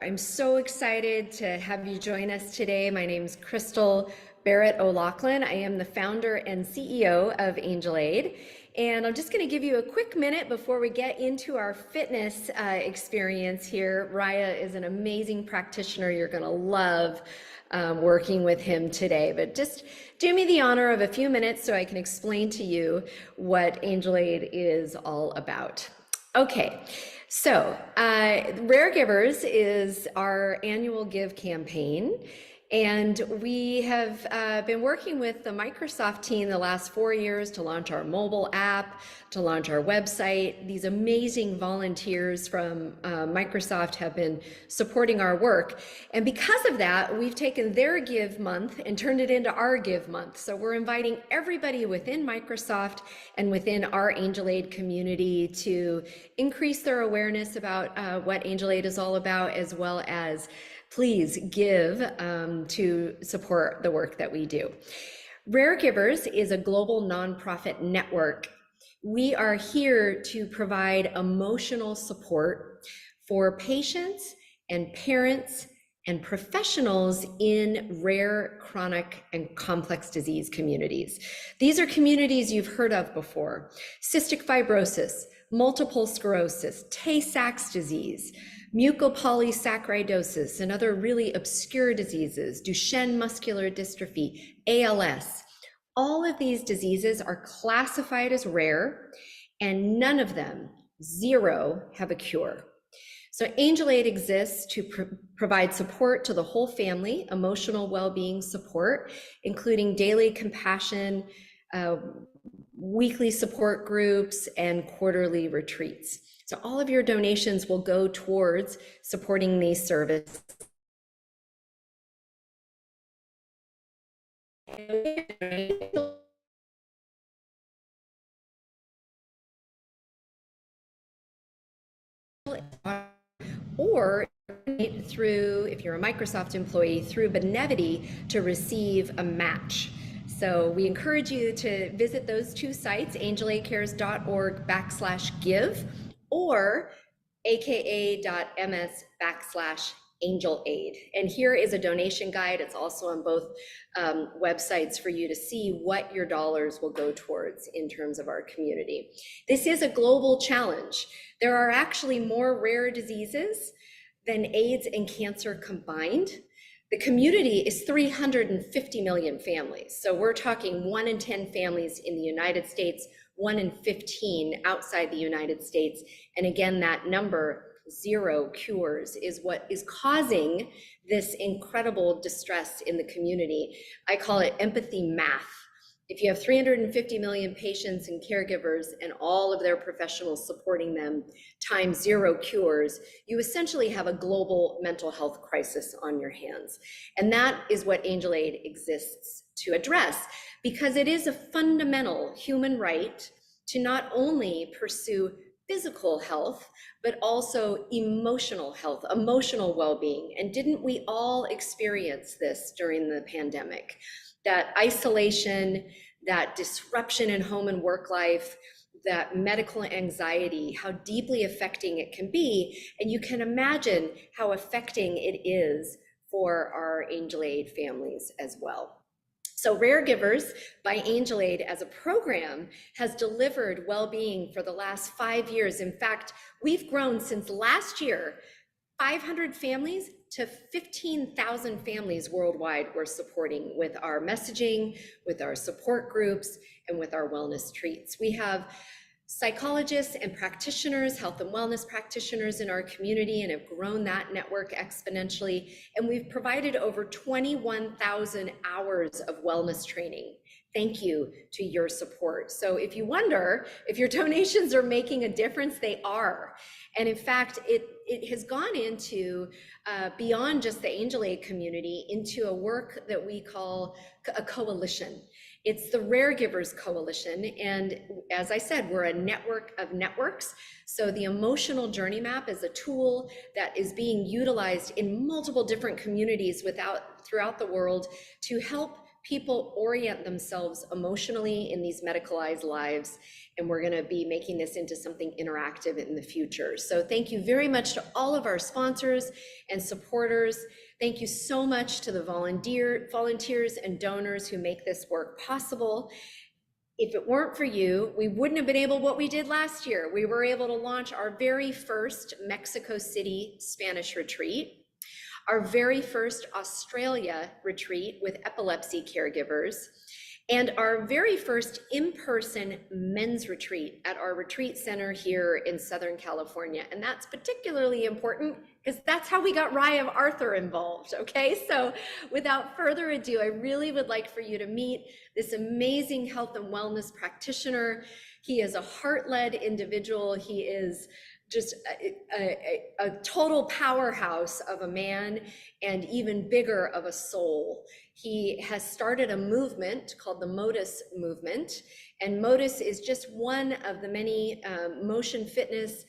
I'm so excited to have you join us today. My name is Crystal Barrett O'Loughlin. I am the founder and CEO of Angel Aid. And I'm just going to give you a quick minute before we get into our fitness experience here. Raya is an amazing practitioner. You're going to love working with him today. But just do me the honor of a few minutes so I can explain to you what Angel Aid is all about. Okay. So, Raregivers is our annual Give campaign, and we have been working with the Microsoft team the last 4 years to launch our mobile app, to launch our website. These amazing volunteers from Microsoft have been supporting our work, and because of that, we've taken their Give month and turned it into our Give month. So we're inviting everybody within Microsoft and within our Angel Aid community to increase their awareness about what Angel Aid is all about, as well as please give to support the work that we do. Raregivers is a global nonprofit network. We are here to provide emotional support for patients and parents and professionals in rare, chronic, and complex disease communities. These are communities you've heard of before: cystic fibrosis, multiple sclerosis, Tay-Sachs disease, mucopolysaccharidosis, and other really obscure diseases, Duchenne muscular dystrophy, ALS. All of these diseases are classified as rare, and none of them, zero, have a cure. So Angel Aid exists to provide support to the whole family, emotional well-being support, including daily compassion, weekly support groups, and quarterly retreats. So all of your donations will go towards supporting these services. Or through, if you're a Microsoft employee, through Benevity to receive a match. So we encourage you to visit those two sites, angelaidcares.org/give or aka.ms/angelaid. And here is a donation guide. It's also on both websites for you to see what your dollars will go towards in terms of our community. This is a global challenge. There are actually more rare diseases than AIDS and cancer combined. The community is 350 million families. So we're talking 1 in 10 families in the United States, 1 in 15 outside the United States. And again, that number, zero cures, is what is causing this incredible distress in the community. I call it empathy math. If you have 350 million patients and caregivers and all of their professionals supporting them times zero cures, you essentially have a global mental health crisis on your hands. And that is what Angel Aid exists to address, because it is a fundamental human right to not only pursue physical health, but also emotional health, emotional well-being. And didn't we all experience this during the pandemic? That isolation, that disruption in home and work life, that medical anxiety, how deeply affecting it can be. And you can imagine how affecting it is for our Angel Aid families as well. So Raregivers by Angel Aid as a program has delivered well-being for the last 5 years. In fact, we've grown since last year, 500 families to 15,000 families worldwide we're supporting with our messaging, with our support groups, and with our wellness treats. We have psychologists and practitioners, health and wellness practitioners in our community, and have grown that network exponentially. And we've provided over 21,000 hours of wellness training. Thank you to your support. So if you wonder if your donations are making a difference, they are. And in fact, it has gone into beyond just the Angel Aid community into a work that we call a coalition. It's the Raregivers Coalition. And as I said, we're a network of networks. So the emotional journey map is a tool that is being utilized in multiple different communities throughout the world to help people orient themselves emotionally in these medicalized lives. And we're going to be making this into something interactive in the future. So thank you very much to all of our sponsors and supporters. Thank you so much to the volunteers and donors who make this work possible. If it weren't for you, we wouldn't have been able what we did last year. We were able to launch our very first Mexico City Spanish retreat, our very first Australia retreat with epilepsy caregivers, and our very first in-person men's retreat at our retreat center here in Southern California. And that's particularly important because that's how we got Raya of Arthur involved, okay? So without further ado, I really would like for you to meet this amazing health and wellness practitioner. He is a heart-led individual. He is just a total powerhouse of a man and even bigger of a soul. He has started a movement called the Modus Movement, and Modus is just one of the many motion fitness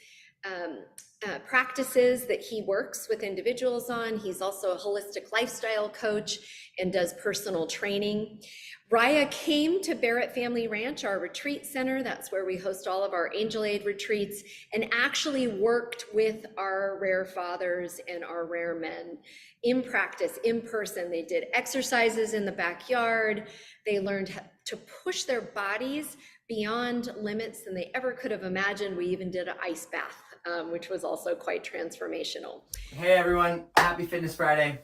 practices that he works with individuals on. He's also a holistic lifestyle coach and does personal training. Raya came to Barrett Family Ranch, our retreat center. That's where we host all of our Angel Aid retreats, and actually worked with our rare fathers and our rare men in practice, in person. They did exercises in the backyard. They learned to push their bodies beyond limits than they ever could have imagined. We even did an ice bath, which was also quite transformational. Hey everyone, happy Fitness Friday.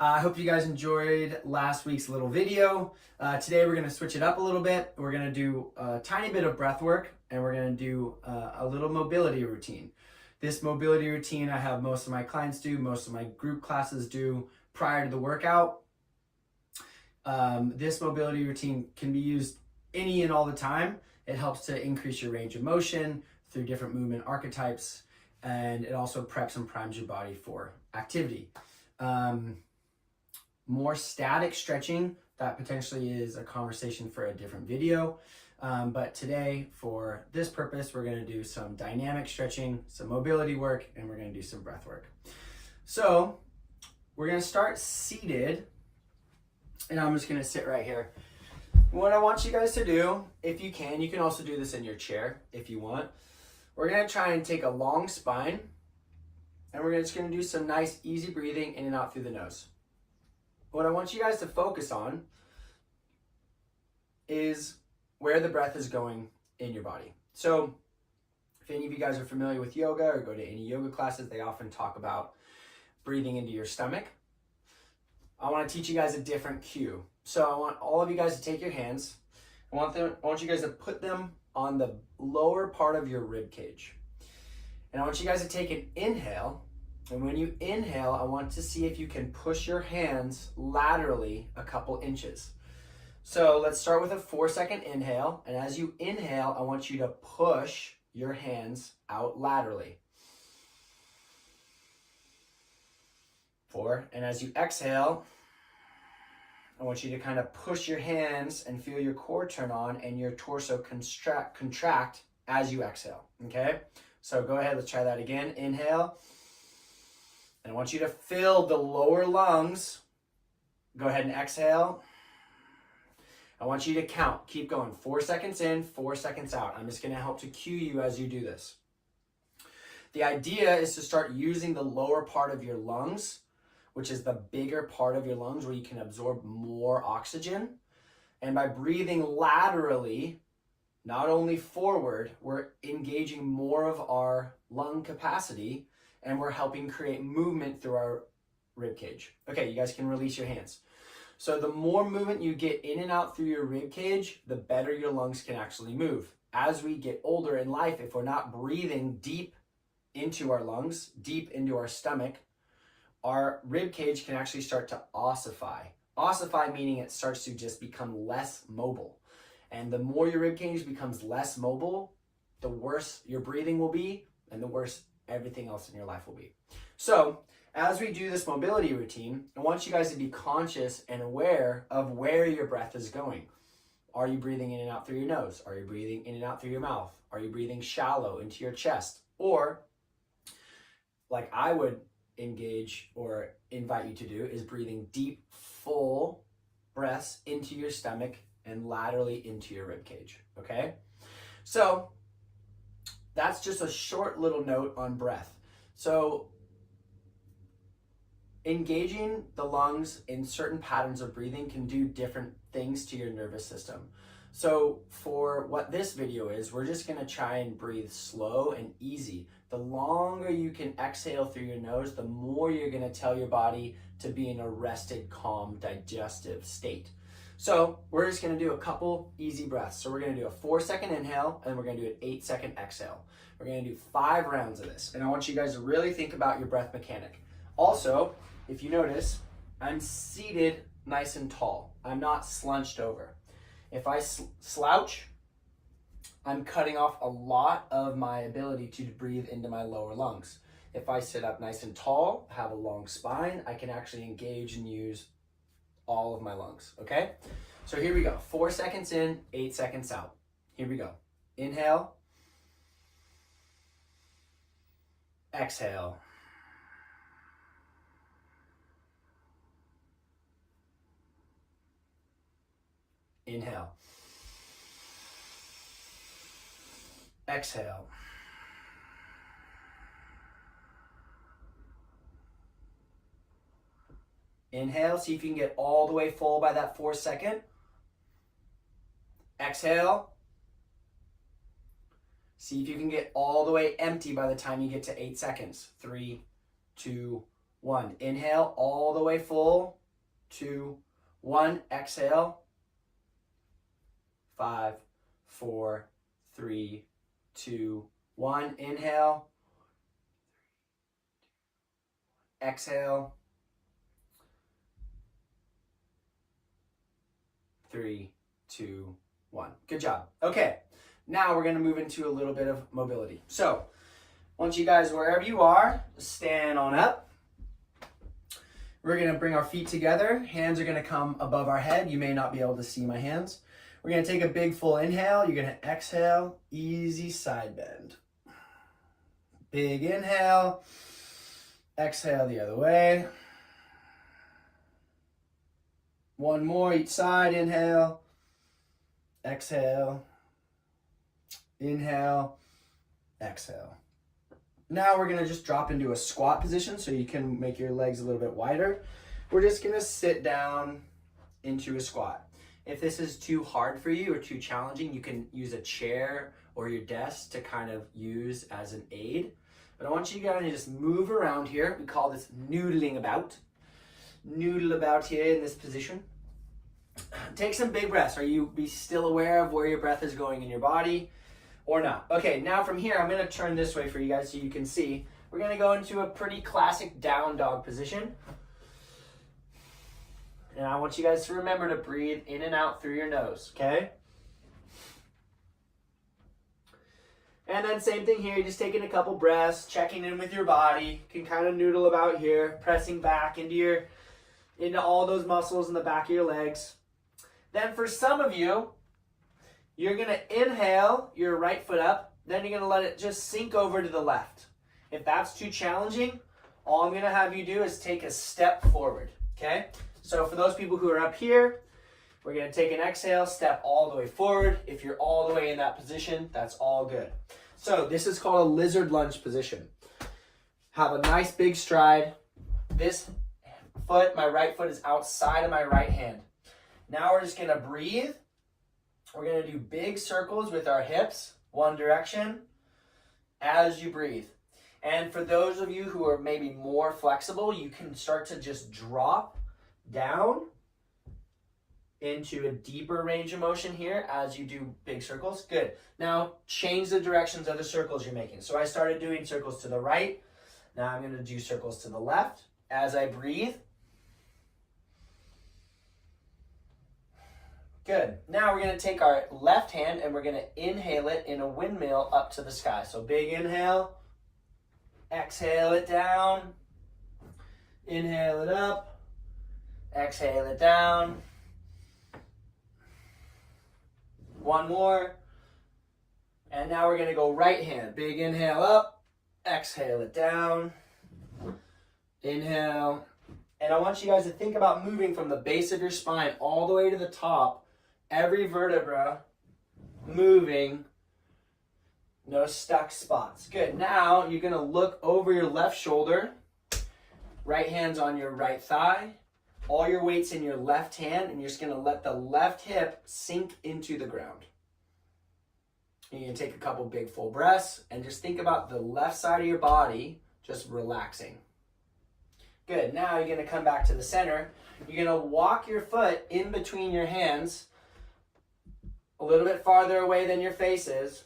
I hope you guys enjoyed last week's little video. Today we're gonna switch it up a little bit. We're gonna do a tiny bit of breath work, and we're gonna do a little mobility routine. This mobility routine I have most of my clients do, most of my group classes do prior to the workout. This mobility routine can be used any and all the time. It helps to increase your range of motion through different movement archetypes, and it also preps and primes your body for activity. More static stretching, that potentially is a conversation for a different video. But today, for this purpose, we're gonna do some dynamic stretching, some mobility work, and we're gonna do some breath work. So we're gonna start seated, and I'm just gonna sit right here. What I want you guys to do, if you can also do this in your chair if you want. We're gonna try and take a long spine, and we're just gonna do some nice, easy breathing in and out through the nose. What I want you guys to focus on is where the breath is going in your body. So if any of you guys are familiar with yoga or go to any yoga classes, they often talk about breathing into your stomach. I want to teach you guys a different cue. So I want all of you guys to take your hands. I want you guys to put them on the lower part of your rib cage. And I want you guys to take an inhale. And when you inhale, I want to see if you can push your hands laterally a couple inches. So let's start with a 4-second inhale. And as you inhale, I want you to push your hands out laterally. 4. And as you exhale, I want you to kind of push your hands and feel your core turn on and your torso contract as you exhale. Okay? So go ahead, let's try that again. Inhale. And I want you to fill the lower lungs. Go ahead and exhale. I want you to count. Keep going. 4 seconds in, 4 seconds out. I'm just going to help to cue you as you do this. The idea is to start using the lower part of your lungs, which is the bigger part of your lungs where you can absorb more oxygen. And by breathing laterally, not only forward, we're engaging more of our lung capacity, and we're helping create movement through our rib cage. Okay, you guys can release your hands. So the more movement you get in and out through your rib cage, the better your lungs can actually move. As we get older in life, if we're not breathing deep into our lungs, deep into our stomach, our rib cage can actually start to ossify. Ossify meaning it starts to just become less mobile. And the more your rib cage becomes less mobile, the worse your breathing will be, and the worse everything else in your life will be. So as we do this mobility routine, I want you guys to be conscious and aware of where your breath is going. Are you breathing in and out through your nose? Are you breathing in and out through your mouth? Are you breathing shallow into your chest? Or, like I would engage or invite you to do, is breathing deep, full breaths into your stomach and laterally into your rib cage, okay? So that's just a short little note on breath. So engaging the lungs in certain patterns of breathing can do different things to your nervous system. So for what this video is, we're just gonna try and breathe slow and easy. The longer you can exhale through your nose, the more you're gonna tell your body to be in a rested, calm, digestive state. So we're just gonna do a couple easy breaths. So we're gonna do a 4-second inhale, and we're gonna do an 8-second exhale. We're gonna do 5 rounds of this. And I want you guys to really think about your breath mechanic. Also, if you notice, I'm seated nice and tall. I'm not slunched over. If I slouch, I'm cutting off a lot of my ability to breathe into my lower lungs. If I sit up nice and tall, have a long spine, I can actually engage and use all of my lungs, okay? So here we go. 4 seconds in, 8 seconds out. Here we go. Inhale. Exhale. Inhale. Exhale. Inhale, see if you can get all the way full by that 4 second. Exhale. See if you can get all the way empty by the time you get to 8 seconds. 3, 2, 1. Inhale, all the way full. 2, 1. Exhale. 5, 4, 3, 2, 1. Inhale. Exhale. 3, 2, 1. Good job. Okay, now we're going to move into a little bit of mobility. So, once you guys, wherever you are, stand on up. We're going to bring our feet together. Hands are going to come above our head. You may not be able to see my hands. We're going to take a big full inhale. You're going to exhale. Easy side bend. Big inhale. Exhale the other way. One more each side. Inhale. Exhale. Inhale. Exhale. Now we're going to just drop into a squat position so you can make your legs a little bit wider. We're just going to sit down into a squat. If this is too hard for you or too challenging, you can use a chair or your desk to kind of use as an aid. But I want you guys to just move around here. We call this noodling about. Noodle about here in this position. Take some big breaths. Are you still aware of where your breath is going in your body or not? Okay, now from here, I'm going to turn this way for you guys so you can see. We're going to go into a pretty classic down dog position. And I want you guys to remember to breathe in and out through your nose, okay? And then same thing here, just taking a couple breaths, checking in with your body. You can kind of noodle about here, pressing back into all those muscles in the back of your legs. Then for some of you, you're going to inhale your right foot up, then you're going to let it just sink over to the left. If that's too challenging, all I'm going to have you do is take a step forward, okay? So for those people who are up here, we're going to take an exhale, step all the way forward. If you're all the way in that position, that's all good. So this is called a lizard lunge position. Have a nice big stride. This foot, my right foot, is outside of my right hand. Now we're just going to breathe. We're going to do big circles with our hips, one direction, as you breathe. And for those of you who are maybe more flexible, you can start to just drop down into a deeper range of motion here as you do big circles. Good. Now change the directions of the circles you're making. So I started doing circles to the right. Now I'm going to do circles to the left as I breathe. Good. Now we're going to take our left hand and we're going to inhale it in a windmill up to the sky. So big inhale, exhale it down, inhale it up, exhale it down. One more. And now we're going to go right hand. Big inhale up, exhale it down, inhale, And I want you guys to think about moving from the base of your spine all the way to the top. Every vertebra moving. No stuck spots. Good. Now you're going to look over your left shoulder. Right hand's on your right thigh. All your weight's in your left hand, and you're just going to let the left hip sink into the ground. And you can take a couple big full breaths and just think about the left side of your body just relaxing. Good. Now you're going to come back to the center. You're going to walk your foot in between your hands a little bit farther away than your face is.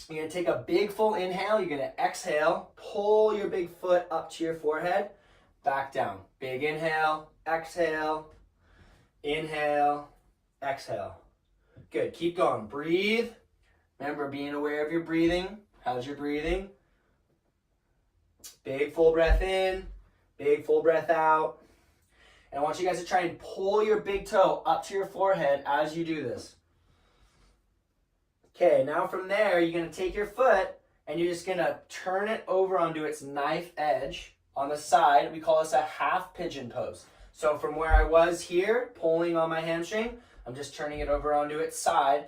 You're going to take a big full inhale. You're going to exhale. Pull your big foot up to your forehead. Back down. Big inhale. Exhale. Inhale. Exhale. Good. Keep going. Breathe. Remember, being aware of your breathing. How's your breathing? Big full breath in. Big full breath out. And I want you guys to try and pull your big toe up to your forehead as you do this. Okay, now from there, you're going to take your foot and you're just going to turn it over onto its knife edge on the side. We call this a half pigeon pose. So from where I was here, pulling on my hamstring, I'm just turning it over onto its side.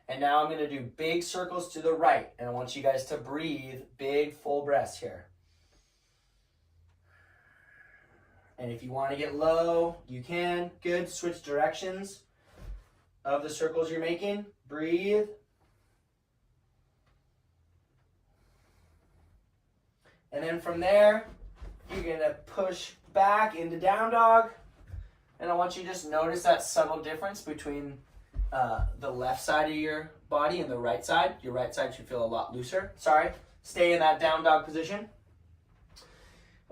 And now I'm going to do big circles to the right. And I want you guys to breathe big full breaths here. And if you want to get low, you can. Good. Switch directions of the circles you're making. Breathe. And then from there, you're going to push back into down dog. And I want you to just notice that subtle difference between the left side of your body and the right side. Your right side should feel a lot looser. Sorry. Stay in that down dog position.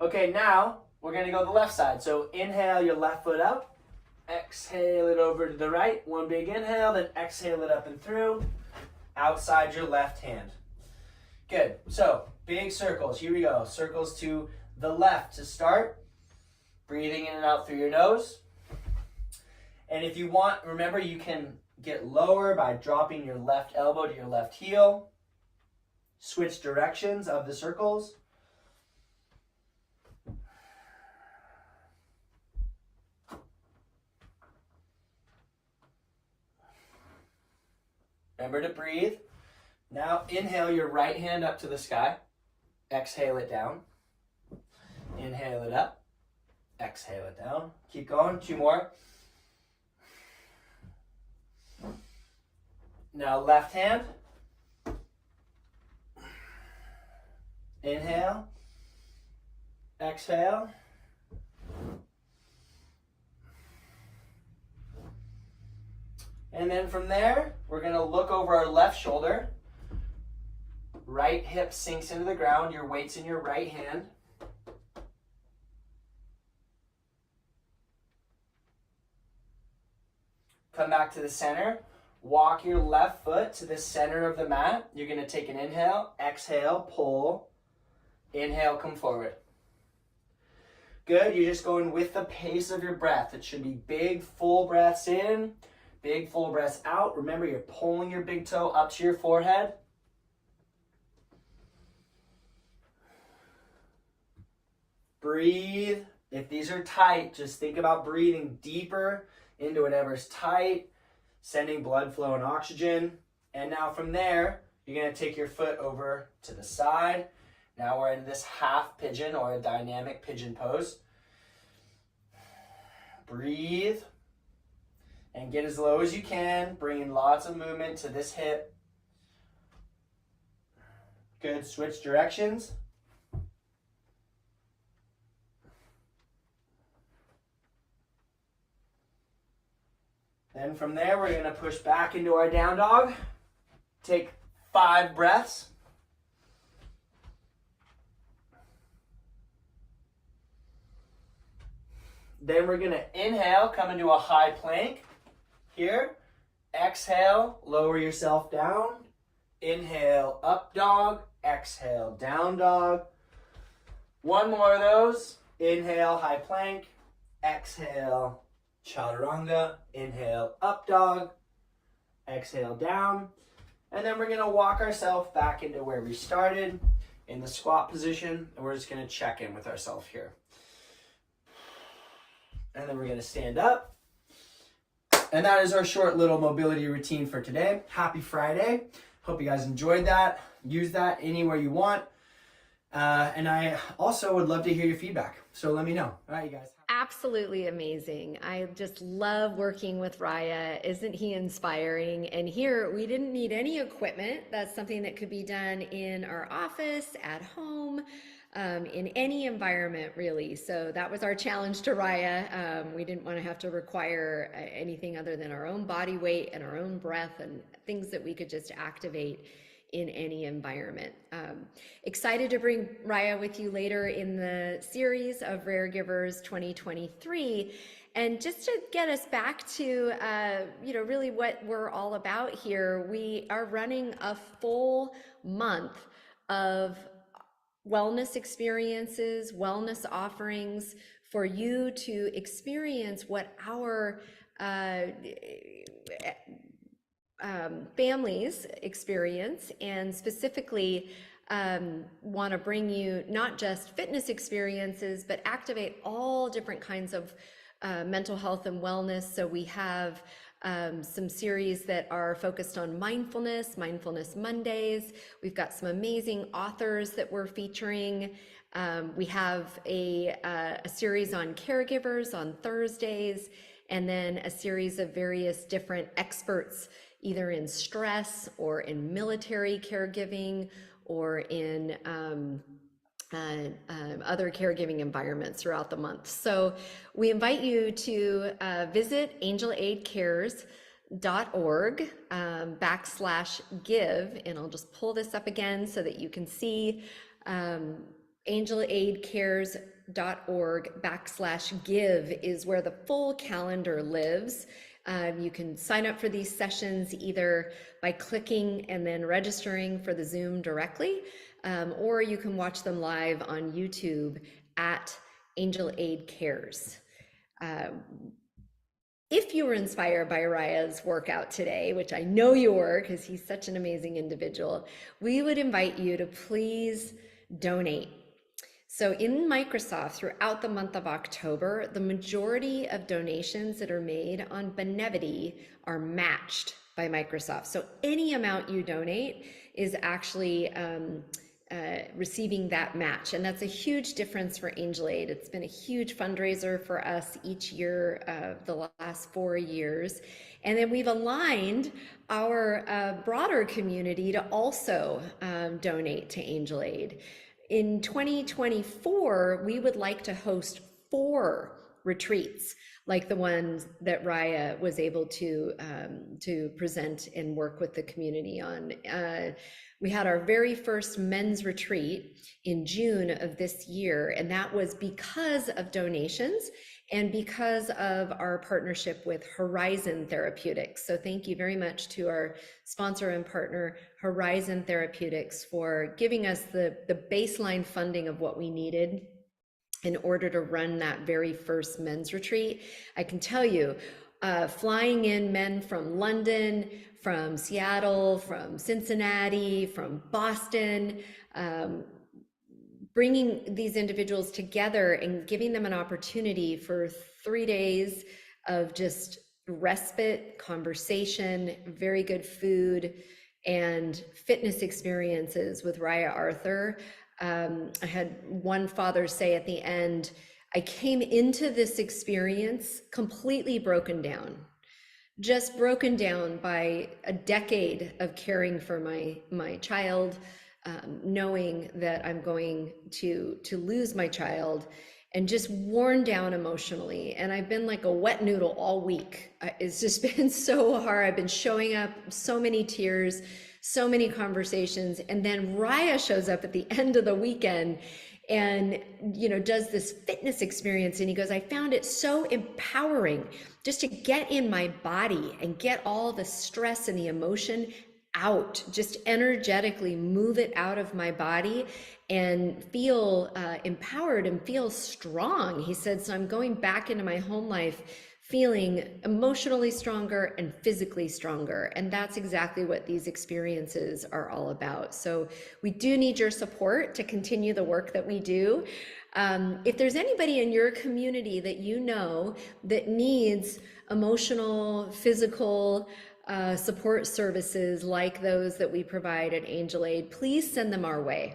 Okay, now we're going to go the left side. So inhale your left foot up. Exhale it over to the right. One big inhale, then exhale it up and through. Outside your left hand. Good. So big circles. Here we go. Circles to the left to start. Breathing in and out through your nose. And if you want, remember you can get lower by dropping your left elbow to your left heel. Switch directions of the circles. Remember to breathe. Now inhale your right hand up to the sky. Exhale it down. Inhale it up. Exhale it down. Keep going. 2 more. Now left hand. Inhale. Exhale. And then from there, we're going to look over our left shoulder. Right hip sinks into the ground. Your weight's in your right hand. Come back to the center. Walk your left foot to the center of the mat. You're going to take an inhale, exhale, pull. Inhale, come forward. Good. You're just going with the pace of your breath. It should be big, full breaths in, big, full breaths out. Remember, you're pulling your big toe up to your forehead. Breathe. If these are tight, just think about breathing deeper into whatever's tight, sending blood flow and oxygen. And now from there, you're going to take your foot over to the side. Now we're in this half pigeon or a dynamic pigeon pose. Breathe and get as low as you can, bringing lots of movement to this hip. Good. Switch directions. Then from there, we're going to push back into our down dog. Take 5 breaths. Then we're going to inhale, come into a high plank. Here. Exhale, lower yourself down. Inhale, up dog. Exhale, down dog. 1 more of those. Inhale, high plank. Exhale, chaturanga. Inhale, up dog. Exhale, down. And then we're going to walk ourselves back into where we started in the squat position. And we're just going to check in with ourselves here. and then we're gonna stand up. And that is our short little mobility routine for today. Happy Friday. Hope you guys enjoyed that. Use that anywhere you want. And I also would love to hear your feedback. So let me know. All right, you guys. Absolutely amazing. I just love working with Raya. Isn't he inspiring? And here we didn't need any equipment. That's something that could be done in our office, at home, in any environment really. So that was our challenge to Raya. We didn't want to have to require anything other than our own body weight and our own breath and things that we could just activate in any environment. Excited to bring Raya with you later in the series of Raregivers 2023. And just to get us back to, really what we're all about here, we are running a full month of wellness experiences, wellness offerings for you to experience what our families experience, and specifically want to bring you not just fitness experiences, but activate all different kinds of mental health and wellness. So we have some series that are focused on mindfulness Mondays. We've got some amazing authors that we're featuring. We have a series on caregivers on Thursdays, and then a series of various different experts, either in stress or in military caregiving or in other caregiving environments throughout the month. So we invite you to visit angelaidcares.org /give, and I'll just pull this up again so that you can see angelaidcares.org /give is where the full calendar lives. You can sign up for these sessions either by clicking and then registering for the Zoom directly, or you can watch them live on YouTube at Angel Aid Cares. If you were inspired by Raya's workout today, which I know you were because he's such an amazing individual, we would invite you to please donate. So in Microsoft, throughout the month of October, the majority of donations that are made on Benevity are matched by Microsoft. So any amount you donate is actually receiving that match. And that's a huge difference for Angel Aid. It's been a huge fundraiser for us each year, the last 4 years. And then we've aligned our broader community to also donate to Angel Aid. In 2024, we would like to host 4 retreats like the ones that Raya was able to present and work with the community on. We had our very first men's retreat in June of this year, and that was because of donations and because of our partnership with Horizon Therapeutics. So thank you very much to our sponsor and partner, Horizon Therapeutics, for giving us the baseline funding of what we needed in order to run that very first men's retreat. I can tell you, flying in men from London, from Seattle, from Cincinnati, from Boston, bringing these individuals together and giving them an opportunity for 3 days of just respite, conversation, very good food, and fitness experiences with Raya Arthur. I had one father say at the end, I came into this experience completely broken down, just broken down by a decade of caring for my child, knowing that I'm going to lose my child, and just worn down emotionally. And I've been like a wet noodle all week. It's just been so hard. I've been showing up, so many tears, so many conversations. And then Raya shows up at the end of the weekend and, does this fitness experience. And he goes, I found it so empowering just to get in my body and get all the stress and the emotion out, just energetically move it out of my body and feel empowered and feel strong. He said, so I'm going back into my home life feeling emotionally stronger and physically stronger. And that's exactly what these experiences are all about. So we do need your support to continue the work that we do. If there's anybody in your community that you know that needs emotional, physical, support services like those that we provide at Angel Aid, please send them our way.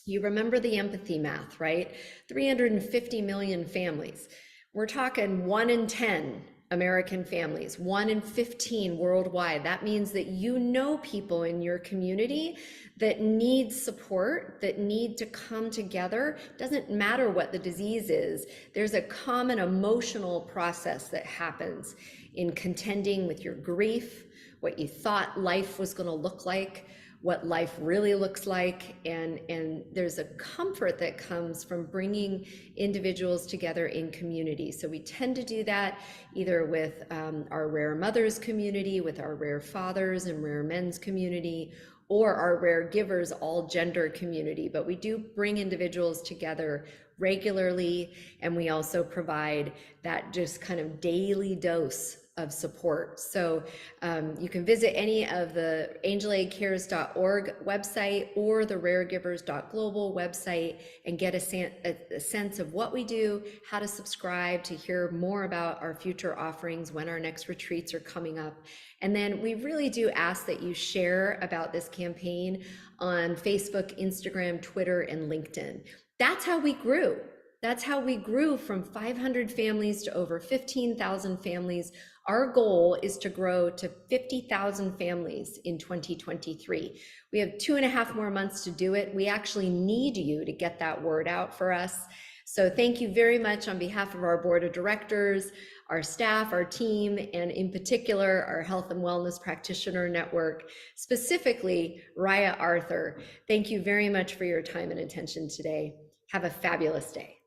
You remember the empathy math, right? 350 million families. We're talking 1 in 10 American families, 1 in 15 worldwide. That means that you know people in your community that need support, that need to come together. Doesn't matter what the disease is, there's a common emotional process that happens in contending with your grief, what you thought life was going to look like, what life really looks like, and there's a comfort that comes from bringing individuals together in community. So we tend to do that either with our Rare Mothers community, with our Rare Fathers and Rare Men's community, or our Raregivers all gender community. But we do bring individuals together regularly, and we also provide that just kind of daily dose of support. So you can visit any of the angelaidcares.org website or the raregivers.global website and get a sense of what we do, how to subscribe to hear more about our future offerings, when our next retreats are coming up. And then we really do ask that you share about this campaign on Facebook, Instagram, Twitter, and LinkedIn. That's how we grew. That's how we grew from 500 families to over 15,000 families. Our goal is to grow to 50,000 families in 2023. We have 2.5 more months to do it. We actually need you to get that word out for us. So thank you very much on behalf of our board of directors, our staff, our team, and in particular, our health and wellness practitioner network, specifically Raya Arthur. Thank you very much for your time and attention today. Have a fabulous day.